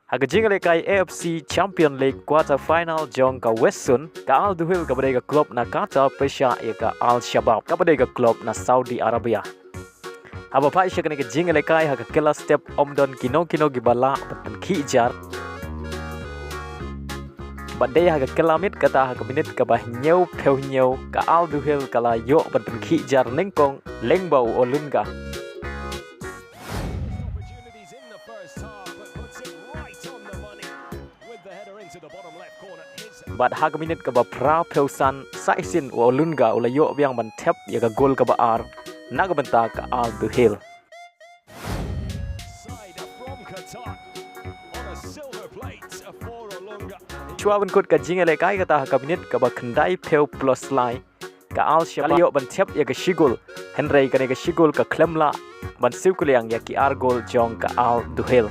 Haka jingle kai AFC Champion League Quaterfinal jong ka Westsun ka Al Duhil ka badai ka klub na Qater Persia ka Al Shabab ka badai ka klub na Saudi Arabia. Aba pa isya ka jingle kai haka kila step omdon kino gibala batan kijar. Badai haka kilamit kata haka minit ka bah nyau peu nyau ka Al Duhil kala yo batan kijar ningkong lengbau olunga. But haka minit ka ba pra peusan saisin o lunga ula yo biang ban tep ya ka gol ka ba ar naga benta ka Al Duhil. Chua ban kut ka jingale kai kata haka minit ka ba kendai peu plus line ka Al Shabab yo ban tep ya ka shigul Henry ka ne ka shigul ka klemla ban siukuliang ya ki ar gol jong ka Al Duhil.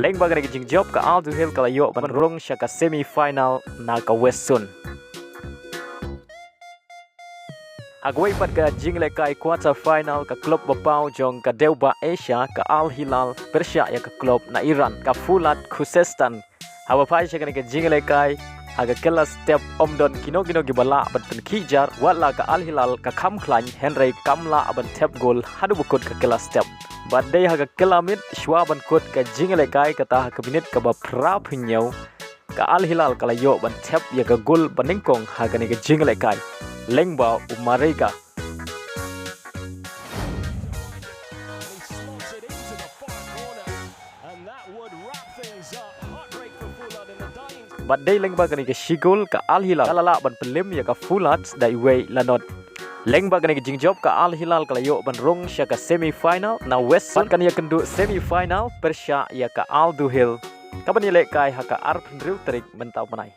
Leng baga ngi jing job ka Al Duhil kala yo ban rong sya ka semi final na ka Westsun. Agway pat ka jing le kai quarter final ka klub bapau jong ka Deuba Asia ka Al Hilal Persia ya ka klub na Iran ka Fulat Khuzestan. Hawa pai sya ka jing le kai aga kela step omdon kino gibala batan kijar wala ka Al Hilal ka kam klan Henry kamla aban tep gol hadu bukut ka kela step. Badai haga kelamit shwaban kut ka jingle kai kata haka minit ka ba prap hinyau ka Al Hilal kala yo ban tep ya ka gol baningkong haga ni ka jingle kai lengba umarega. Badai lengba ka ni ka shigol ka Al Hilal kalala ban pelim ya ka fulat dai way lanot. Leng baga ngi jing job ka Al Hilal kala yo ban rong sya ka semi final na Westsun kan ya kendu semi final Persia ya ka Al Duhil ka banile kai haka arp ndriu trik mentau panai.